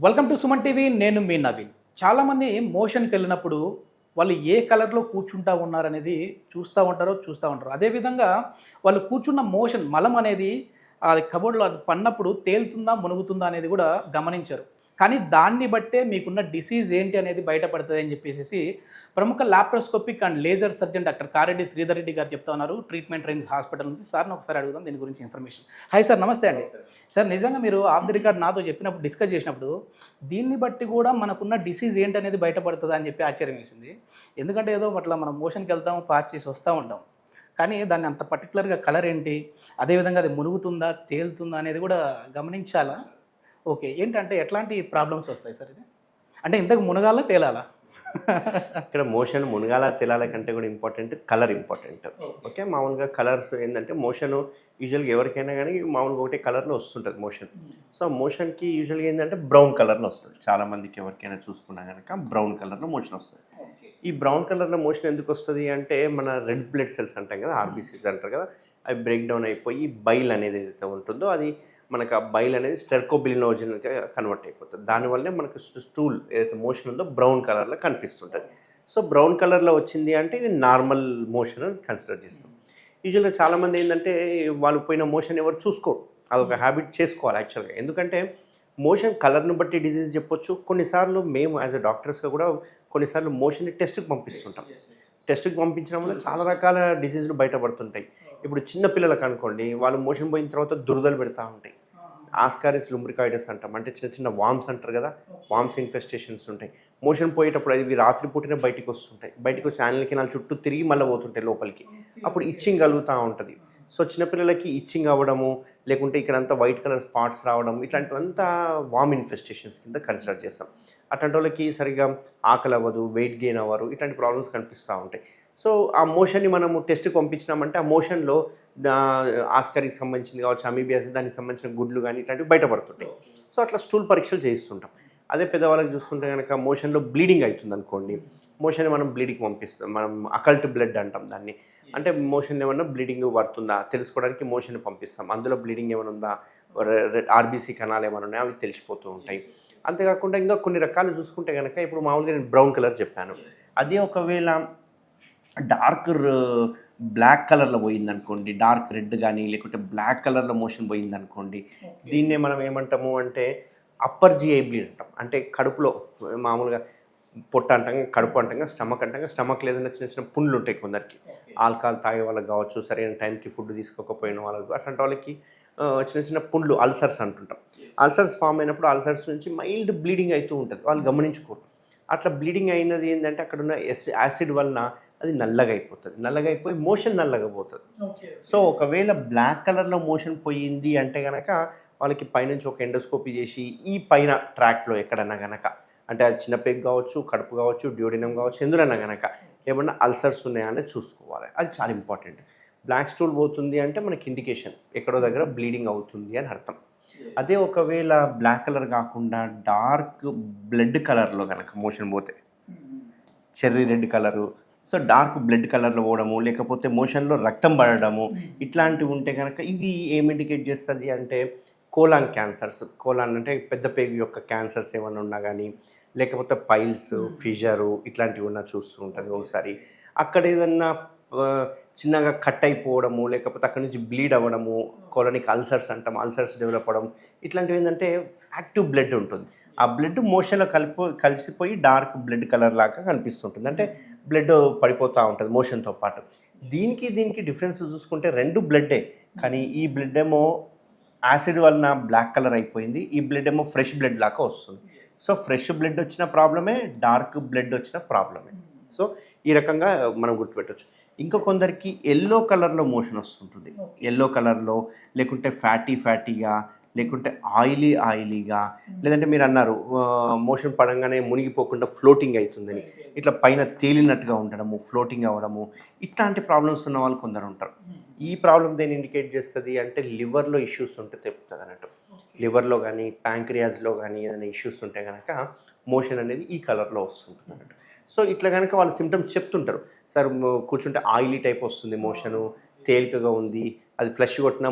Welcome to Suman TV. నేను మీ నవీన్. చాలామంది మోషన్కి వెళ్ళినప్పుడు వాళ్ళు ఏ కలర్లో కూర్చుంటా ఉన్నారనేది చూస్తూ ఉంటారు. అదేవిధంగా వాళ్ళు కూర్చున్న మోషన్ మలం అనేది అది కబోర్డ్లో అది పడినప్పుడు తేలుతుందా మునుగుతుందా అనేది కూడా గమనించరు. కానీ దాన్ని బట్టే మీకున్న డిసీజ్ ఏంటి అనేది బయటపడుతుంది అని చెప్పేసి ప్రముఖ laparoscopic and laser surgeon doctor Kareddy Sridhar Reddy garu చెప్తా ఉన్నారు. ట్రీట్మెంట్ రేంజ్ హాస్పిటల్ నుంచి. సార్ని ఒకసారి అడుగుదాం దీని గురించి ఇన్ఫర్మేషన్. హాయ్ సార్, నమస్తే అండి. సార్, నిజంగా మీరు ఆఫ్ ది రికార్డ్ నాతో చెప్పినప్పుడు డిస్కస్ చేసినప్పుడు దీన్ని బట్టి కూడా మనకున్న డిసీజ్ ఏంటి అనేది బయటపడుతుంది అని చెప్పి ఆశ్చర్యం వేసింది. ఎందుకంటే ఏదో అట్లా మనం మోషన్కి వెళ్తాం, పాస్ చేసి వస్తూ ఉంటాం, కానీ దాన్ని అంత పర్టికులర్గా కలర్ ఏంటి, అదేవిధంగా అది మునుగుతుందా తేలుతుందా అనేది కూడా గమనించాలా? ఓకే, ఏంటంటే ఎట్లాంటి ప్రాబ్లమ్స్ వస్తాయి సార్ ఇది? అంటే ఇంతకు మునగాల తేలాలా? ఇక్కడ మోషన్ మునగాల తేలాల కంటే కూడా ఇంపార్టెంట్ కలర్ ఇంపార్టెంట్. ఓకే, మామూలుగా కలర్స్ ఏంటంటే మోషన్ యూజువల్గా ఎవరికైనా కానీ మామూలుగా ఒకటే కలర్లో వస్తుంటుంది మోషన్. సో మోషన్కి యూజువల్గా ఏంటంటే బ్రౌన్ కలర్లో వస్తుంది. చాలామందికి ఎవరికైనా చూసుకున్నా కనుక బ్రౌన్ కలర్లో మోషన్ వస్తుంది. ఈ బ్రౌన్ కలర్లో మోషన్ ఎందుకు వస్తుంది అంటే మన రెడ్ బ్లడ్ సెల్స్ అంటాం కదా, ఆర్బీసీస్ అంటారు కదా, అవి బ్రేక్ డౌన్ అయిపోయి బైల్ అనేది ఏదైతే ఉంటుందో అది మనకు ఆ బైల్ అనేది స్టెర్కోబిలినోజన్గా కన్వర్ట్ అయిపోతుంది. దానివల్లే మనకు స్టూల్ ఏదైతే మోషన్ ఉందో బ్రౌన్ కలర్లో కనిపిస్తుంటుంది. సో బ్రౌన్ కలర్లో వచ్చింది అంటే ఇది నార్మల్ మోషన్ అని కన్సిడర్ చేస్తాం. యూజువల్గా చాలామంది ఏంటంటే వాళ్ళు పోయిన మోషన్ ఎవరు చూసుకోరు, అదొక హ్యాబిట్ చేసుకోవాలి యాక్చువల్గా. ఎందుకంటే మోషన్ కలర్ను బట్టి డిసీజ్ చెప్పొచ్చు. కొన్నిసార్లు మేము యాజ్ అ డాక్టర్స్గా కూడా కొన్నిసార్లు మోషన్ని టెస్ట్కి పంపిస్తుంటాం. టెస్ట్కి పంపించడం వల్ల చాలా రకాల డిసీజులు బయటపడుతుంటాయి. ఇప్పుడు చిన్న పిల్లలకు అనుకోండి, వాళ్ళు మోషన్ పోయిన తర్వాత దురదలు పెడతా ఉంటాయి. ఆస్కారిస్ లుంబ్రికాయిడస్ అంటాం, అంటే చిన్న చిన్న వామ్స్ అంటారు కదా, వామ్స్ ఇన్ఫెస్టేషన్స్ ఉంటాయి. మోషన్ పోయేటప్పుడు అవి రాత్రిపూటనే బయటికి వస్తుంటాయి. బయటకు వచ్చి యానల్ కెనాల్ చుట్టూ తిరిగి మళ్ళీ పోతుంటాయి లోపలికి. అప్పుడు ఇచ్చింగ్ కలుగుతూ ఉంటుంది. సో చిన్నపిల్లలకి ఇచ్చింగ్ అవ్వడము, లేకుంటే ఇక్కడంతా వైట్ కలర్ స్పాట్స్ రావడం, ఇట్లాంటివంతా వామ్ ఇన్ఫెస్టేషన్స్ కింద కన్సిడర్ చేస్తాం. అట్లాంటి వాళ్ళకి సరిగా ఆకలి అవ్వదు, వెయిట్ గెయిన్ అవ్వరు, ఇట్లాంటి ప్రాబ్లమ్స్ కనిపిస్తూ ఉంటాయి. సో ఆ మోషన్ని మనము టెస్ట్కి పంపించినామంటే ఆ మోషన్లో ఆస్కర్కి సంబంధించింది కావచ్చు, అమీబియాస్ దానికి సంబంధించిన గుడ్లు కానీ ఇట్లాంటివి బయటపడుతుంటాయి. సో అట్లా స్టూల్ పరీక్షలు చేయిస్తుంటాం. అదే పెద్దవాళ్ళకి చూస్తుంటే కనుక మోషన్లో బ్లీడింగ్ అవుతుంది అనుకోండి, మోషన్ మనం బ్లీడింగ్కి పంపిస్తాం. మనం అకల్ట్ బ్లడ్ అంటాం దాన్ని. అంటే మోషన్ ఏమన్నా బ్లీడింగ్ పడుతుందా తెలుసుకోవడానికి మోషన్ పంపిస్తాం. అందులో బ్లీడింగ్ ఏమైనా ఉందా, ఆర్బీసీ కణాలు ఏమైనా ఉన్నాయో అవి తెలిసిపోతూ ఉంటాయి. అంతేకాకుండా ఇంకా కొన్ని రకాలు చూసుకుంటే కనుక ఇప్పుడు మామూలుగా నేను బ్రౌన్ కలర్ చెప్పాను, అదే ఒకవేళ డార్క్ బ్లాక్ కలర్లో పోయిందనుకోండి, డార్క్ రెడ్ కానీ లేకుంటే బ్లాక్ కలర్లో మోషన్ పోయిందనుకోండి, దీన్నే మనం ఏమంటాము అంటే అప్పర్ జిఐ బ్లీడ్ అంటాం. అంటే కడుపులో మామూలుగా పొట్ట అంటాం, కడుపు అంటాం, స్టమక్ అంటాం. స్టమక్ లేదన్నా చిన్న చిన్న పుండ్లు ఉంటాయి కొందరికి, ఆల్కహాల్ తాగే వాళ్ళకి కావచ్చు, సరైన టైంకి ఫుడ్ తీసుకోకపోయిన వాళ్ళకి, అట్లాంటి వాళ్ళకి చిన్న చిన్న పుండ్లు అల్సర్స్ అంటుంటాం. అల్సర్స్ ఫామ్ అయినప్పుడు అల్సర్స్ నుంచి మైల్డ్ బ్లీడింగ్ అవుతూ ఉంటుంది, వాళ్ళు గమనించుకోరు. అట్లా బ్లీడింగ్ అయినది ఏంటంటే అక్కడ ఉన్న యాసిడ్ వలన అది నల్లగా అయిపోతుంది. నల్లగా అయిపోయి మోషన్ నల్లగా పోతుంది. సో ఒకవేళ బ్లాక్ కలర్లో మోషన్ పోయింది అంటే కనుక వాళ్ళకి పైనుంచి ఒక ఎండోస్కోపీ చేసి ఈ పైన ట్రాక్లో ఎక్కడన్నా కనుక, అంటే అది చిన్న పెగ్ కావచ్చు, కడుపు కావచ్చు, డ్యూడినం కావచ్చు, ఎందుకన్నా కనుక ఏమన్నా అల్సర్స్ ఉన్నాయా అనేది చూసుకోవాలి. అది చాలా ఇంపార్టెంట్. బ్లాక్ స్టూల్ పోతుంది అంటే మనకి ఇండికేషన్ ఎక్కడో దగ్గర బ్లీడింగ్ అవుతుంది అని అర్థం. అదే ఒకవేళ బ్లాక్ కలర్ కాకుండా డార్క్ బ్లడ్ కలర్లో కనుక మోషన్ పోతే, cherry red colour, so dark blood కలర్లో పోవడము, లేకపోతే మోషన్లో రక్తం పడడము, ఇట్లాంటివి ఉంటే కనుక ఇది ఏం ఇండికేట్ చేస్తుంది అంటే కోలాన్ క్యాన్సర్స్. కోలాన్ అంటే పెద్ద పేగు యొక్క క్యాన్సర్స్ ఏమైనా ఉన్నా కానీ, లేకపోతే పైల్స్, ఫిజరు ఇట్లాంటివి ఉన్నా చూస్తూ ఉంటుంది. ఒకసారి అక్కడ ఏదన్నా చిన్నగా కట్ అయిపోవడము, లేకపోతే అక్కడి నుంచి బ్లీడ్ అవ్వడము, కోలనిక్ అల్సర్స్ అంటాం, అల్సర్స్ డెవలప్ అవ్వడం, ఇట్లాంటివి ఏంటంటే యాక్టివ్ బ్లడ్ ఉంటుంది. ఆ బ్లడ్ మోషన్లో కలిసిపోయి డార్క్ బ్లడ్ కలర్ లాగా కనిపిస్తుంటుంది. అంటే బ్లడ్ పడిపోతూ ఉంటుంది మోషన్తో పాటు. దీనికి డిఫరెన్స్ చూసుకుంటే రెండు బ్లడ్డే, కానీ ఈ బ్లడ్ ఏమో యాసిడ్ వలన బ్లాక్ కలర్ అయిపోయింది, ఈ బ్లడ్ ఏమో ఫ్రెష్ బ్లడ్ లాగా వస్తుంది. సో ఫ్రెష్ బ్లడ్ వచ్చిన ప్రాబ్లమే, డార్క్ బ్లడ్ వచ్చిన ప్రాబ్లమే. సో ఈ రకంగా మనం గుర్తుపెట్టవచ్చు. ఇంకా కొందరికి ఎల్లో కలర్లో మోషన్ వస్తుంటుంది. ఎల్లో కలర్లో, లేకుంటే ఫ్యాటీగా, లేకుంటే ఆయిలీగా, లేదంటే మీరు అన్నారు మోషన్ పడంగానే మునిగిపోకుండా ఫ్లోటింగ్ అవుతుందని, ఇట్లా పైన తేలినట్టుగా ఉండడము, ఫ్లోటింగ్ అవ్వడము, ఇట్లాంటి ప్రాబ్లమ్స్ ఉన్న వాళ్ళు కొందరు ఉంటారు. ఈ ప్రాబ్లం దేని ఇండికేట్ చేస్తుంది అంటే లివర్లో ఇష్యూస్ ఉంటే తెలుపుతుంది అన్నట్టు. లివర్లో కానీ ప్యాంక్రియాస్లో కానీ ఏదైనా ఇష్యూస్ ఉంటే కనుక మోషన్ అనేది ఈ కలర్లో వస్తుంటుంది అన్నట్టు. సో ఇట్లా కనుక వాళ్ళ సిమ్టమ్స్ చెప్తుంటారు, సార్ కూర్చుంటే ఆయిలీ టైప్ వస్తుంది మోషను, తేలికగా ఉంది, అది ఫ్లష్ కొట్టినా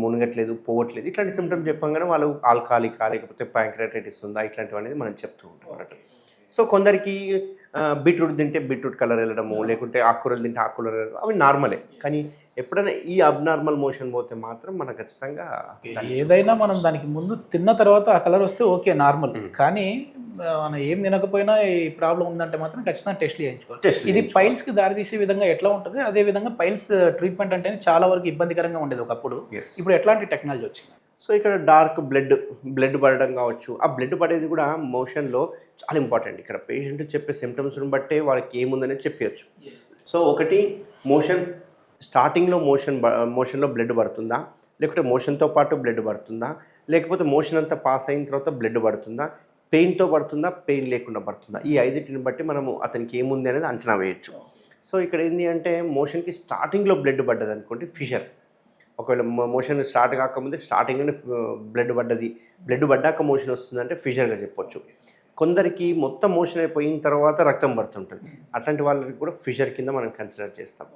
మునగట్లేదు, పోవట్లేదు, ఇట్లాంటి సిమ్టమ్స్ చెప్పంగానే వాళ్ళు ఆల్కహాలిక్ లేకపోతే ప్యాంక్రటైటిస్ ఉందా ఇట్లాంటివి అనేది మనం చెప్తూ ఉంటాం అన్నట్టు. సో కొందరికి బీట్రూట్ తింటే బీట్రూట్ కలర్ వెళ్ళడము, లేకుంటే ఆకుకూరలు తింటే ఆకుకూరలు వెళ్ళడం, అవి నార్మలే. కానీ ఎప్పుడైనా ఈ అబ్నార్మల్ మోషన్ పోతే మాత్రం మనం ఖచ్చితంగా ఏదైనా మనం దానికి ముందు తిన్న తర్వాత ఆ కలర్ వస్తే ఓకే నార్మల్, కానీ మనం ఏం తినకపోయినా ఈ ప్రాబ్లం ఉందంటే మాత్రం ఖచ్చితంగా టెస్ట్లు చేయించుకోవాలి. ఇది పైల్స్కి దారితీసే విధంగా ఎట్లా ఉంటుంది, అదే విధంగా పైల్స్ ట్రీట్మెంట్ అంటే చాలా వరకు ఇబ్బందికరంగా ఉండేది ఒకప్పుడు, ఇప్పుడు ఎట్లాంటి టెక్నాలజీ వచ్చింది? సో ఇక్కడ డార్క్ బ్లడ్ పడడం కావచ్చు. ఆ బ్లడ్ పడేది కూడా మోషన్లో చాలా ఇంపార్టెంట్. ఇక్కడ పేషెంట్ చెప్పే సిమ్టమ్స్ని బట్టే వాళ్ళకి ఏముందనేది చెప్పవచ్చు. సో ఒకటి మోషన్ స్టార్టింగ్లో మోషన్లో బ్లడ్ పడుతుందా, లేకపోతే మోషన్తో పాటు బ్లడ్ పడుతుందా, లేకపోతే మోషన్ అంతా పాస్ అయిన తర్వాత బ్లడ్ పడుతుందా, పెయిన్తో పడుతుందా, పెయిన్ లేకుండా పడుతుందా, ఈ ఐదింటిని బట్టి మనము అతనికి ఏముంది అనేది అంచనా వేయచ్చు. సో ఇక్కడ ఏంటి అంటే మోషన్కి స్టార్టింగ్లో బ్లడ్ పడ్డది అనుకోండి ఫిషర్. ఒకవేళ మోషన్ స్టార్ట్ కాకముందే స్టార్టింగ్లోనే బ్లడ్ పడ్డాక మోషన్ వస్తుందంటే ఫిషర్గా చెప్పొచ్చు. కొందరికి మొత్తం మోషన్ అయిపోయిన తర్వాత రక్తం పడుతుంటుంది, అట్లాంటి వాళ్ళకి కూడా ఫిషర్ కింద మనం కన్సిడర్ చేస్తాం.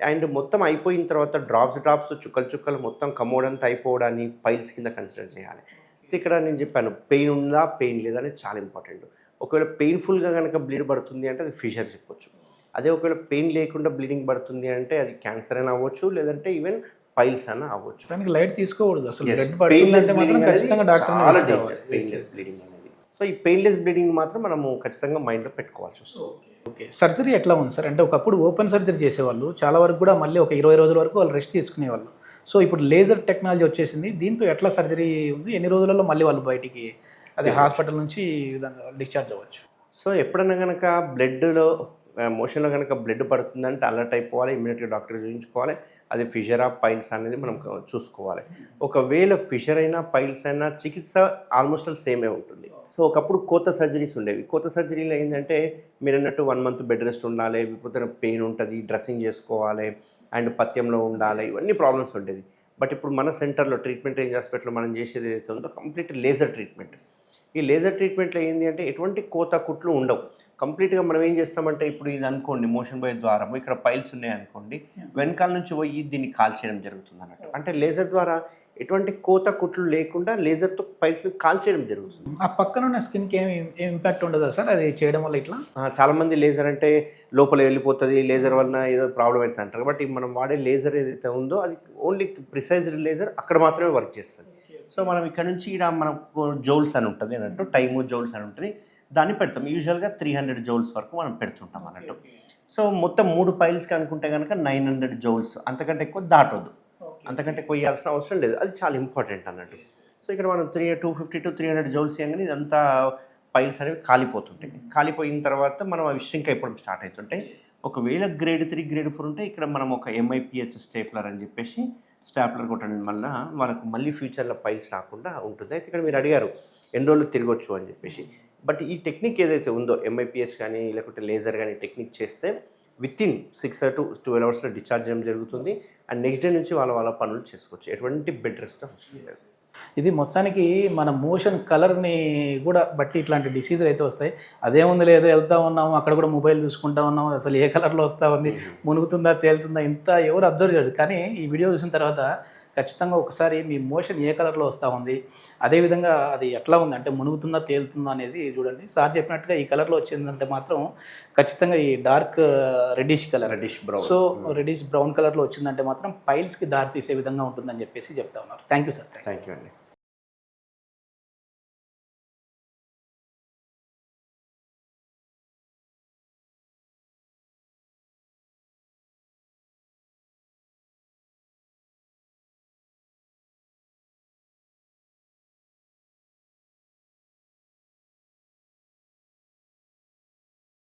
అండ్ మొత్తం అయిపోయిన తర్వాత డ్రాప్స్ చుక్కలు మొత్తం కమోడంతా అయిపోవడాన్ని పైల్స్ కింద కన్సిడర్ చేయాలి. ఇక్కడ నేను చెప్పాను పెయిన్ ఉందా పెయిన్ లేదా అనేది చాలా ఇంపార్టెంట్. ఒకవేళ పెయిన్ఫుల్గా కనుక బ్లీడ్ పడుతుంది అంటే అది ఫిషర్ చెప్పొచ్చు. అదే ఒకవేళ పెయిన్ లేకుండా బ్లీడింగ్ పడుతుంది అంటే అది క్యాన్సర్ అయినా అవ్వచ్చు, లేదంటే ఈవెన్ పైల్స్ అయినా అవ్వచ్చు. దానికి లైట్ తీసుకోకూడదు అసలు. పెయిన్లెస్ బ్లీడింగ్ అనేది. సో ఈ పెయిన్లెస్ బ్లీడింగ్ మాత్రం మనము ఖచ్చితంగా మైండ్లో పెట్టుకోవాల్సి వస్తుంది. ఓకే, సర్జరీ ఎట్లా ఉంది సార్? అంటే ఒకప్పుడు ఓపెన్ సర్జరీ చేసేవాళ్ళు, చాలా వరకు కూడా మళ్ళీ ఒక 20 రోజుల వరకు వాళ్ళు రెస్ట్ తీసుకునేవాళ్ళు. సో ఇప్పుడు లేజర్ టెక్నాలజీ వచ్చేసింది, దీంతో ఎట్లా సర్జరీ ఉంది, ఎన్ని రోజులలో మళ్ళీ వాళ్ళు బయటికి అదే హాస్పిటల్ నుంచి ఈ విధంగా డిశ్చార్జ్ అవ్వచ్చు? సో ఎప్పుడన్నా కనుక మోషన్లో కనుక బ్లడ్ పడుతుందంటే అలర్ట్ అయిపోవాలి, ఇమీడియట్గా డాక్టర్ చూపించుకోవాలి. అది ఫిషరా పైల్స్ అనేది మనం చూసుకోవాలి. ఒకవేళ ఫిషర్ అయినా పైల్స్ అయినా చికిత్స ఆల్మోస్ట్ సేమే ఉంటుంది. సో ఒకప్పుడు కోత సర్జరీస్ ఉండేవి. కోత సర్జరీలో ఏంటంటే మీరు అన్నట్టు 1 month బెడ్ రెస్ట్ ఉండాలి, విపరీతమైన పెయిన్ ఉంటుంది, డ్రెస్సింగ్ చేసుకోవాలి, అండ్ పథ్యంలో ఉండాలి, ఇవన్నీ ప్రాబ్లమ్స్ ఉండేది. బట్ ఇప్పుడు మన సెంటర్లో ట్రీట్మెంట్ రేంజ్ హాస్పిటల్లో మనం చేసేది ఏదైతే ఉందో కంప్లీట్ లేజర్ ట్రీట్మెంట్. ఈ లేజర్ ట్రీట్మెంట్లో ఏంటి అంటే ఎటువంటి కోత కుట్లు ఉండవు. కంప్లీట్గా మనం ఏం చేస్తామంటే ఇప్పుడు ఇది అనుకోండి మోషన్ పోయే ద్వారం, ఇక్కడ పైల్స్ ఉన్నాయి అనుకోండి, వెనకాల నుంచి పోయి దీన్ని కాల్చేయడం జరుగుతుంది అన్నట్టు. అంటే లేజర్ ద్వారా ఎటువంటి కోత కుట్లు లేకుండా లేజర్తో పైల్స్ని కాల్చేయడం జరుగుతుంది. ఆ పక్కన ఉన్న స్కిన్కి ఏం ఇంపాక్ట్ ఉండదా సార్ అది చేయడం వల్ల? ఇట్లా చాలామంది లేజర్ అంటే లోపల వెళ్ళిపోతుంది, లేజర్ వలన ఏదో ప్రాబ్లం అవుతుంది అంటారు. కాబట్టి మనం వాడే లేజర్ ఏదైతే ఉందో అది ఓన్లీ ప్రిసైజ్డ్ లేజర్ అక్కడ మాత్రమే వర్క్ చేస్తుంది. సో మనం ఇక్కడ నుంచి ఇక్కడ మనకు జౌల్స్ అని ఉంటుంది అన్నట్టు, టైము జౌల్స్ అని ఉంటుంది, దాన్ని పెడతాం. యూజువల్గా 300 జౌల్స్ వరకు మనం పెడుతుంటాం అన్నట్టు. సో మొత్తం 3 పైల్స్కి అనుకుంటే కనుక 900 జౌల్స్, అంతకంటే ఎక్కువ దాటొద్దు, అంతకంటే ఎక్కువ ఇవ్వాల్సిన అవసరం లేదు. అది చాలా ఇంపార్టెంట్ అన్నట్టు. సో ఇక్కడ మనం 250 to 300 జౌల్స్ ఇవ్వగానే ఇదంతా పైల్స్ అనేవి కాలిపోతుంటాయి. కాలిపోయిన తర్వాత మనం అవి ష్రింక్ అయిపోవడం స్టార్ట్ అవుతుంటాయి. ఒకవేళ grade 3 grade 4 ఉంటే ఇక్కడ మనం ఒక MIPH స్టేప్లర్ అని చెప్పేసి స్టాప్లర్ కొట్టడం వల్ల మనకు మళ్ళీ ఫ్యూచర్లో పైల్స్ రాకుండా ఉంటుంది. అయితే ఇక్కడ మీరు అడిగారు ఎన్ని రోజులు తిరగొచ్చు అని చెప్పేసి. బట్ ఈ టెక్నిక్ ఏదైతే ఉందో MIPH కానీ లేకపోతే లేజర్ కానీ టెక్నిక్ చేస్తే వితిన్ 6 to 12 hours డిశ్చార్జ్ చేయడం జరుగుతుంది. అండ్ నెక్స్ట్ డే నుంచి వాళ్ళ పనులు చేసుకోవచ్చు, ఎటువంటి బెడ్ రెస్ట్ అవసరం లేదు. ఇది మొత్తానికి మన మోషన్ కలర్ని కూడా బట్టి ఇట్లాంటి డిసీజులు అయితే వస్తాయి. అదేముంది లేదు, వెళ్తూ ఉన్నాము అక్కడ కూడా మొబైల్ చూసుకుంటా ఉన్నాము, అసలు ఏ కలర్లో వస్తూ ఉంది, మునుగుతుందా తేలుతుందా, ఇంత ఎవరు అబ్జర్వ్ చేయరు. కానీ ఈ వీడియో చూసిన తర్వాత ఖచ్చితంగా ఒకసారి మీ మోషన్ ఏ కలర్లో వస్తూ ఉంది, అదేవిధంగా అది ఎట్లా ఉంది అంటే మునుగుతుందా తేలుతుందా అనేది చూడండి. సార్ చెప్పినట్టుగా ఈ కలర్లో వచ్చిందంటే మాత్రం ఖచ్చితంగా ఈ dark reddish brown, so reddish brown కలర్లో వచ్చిందంటే మాత్రం పైల్స్కి దారి తీసే విధంగా ఉంటుందని చెప్పేసి చెప్తా ఉన్నారు. Thank you sir. Thank you అండి.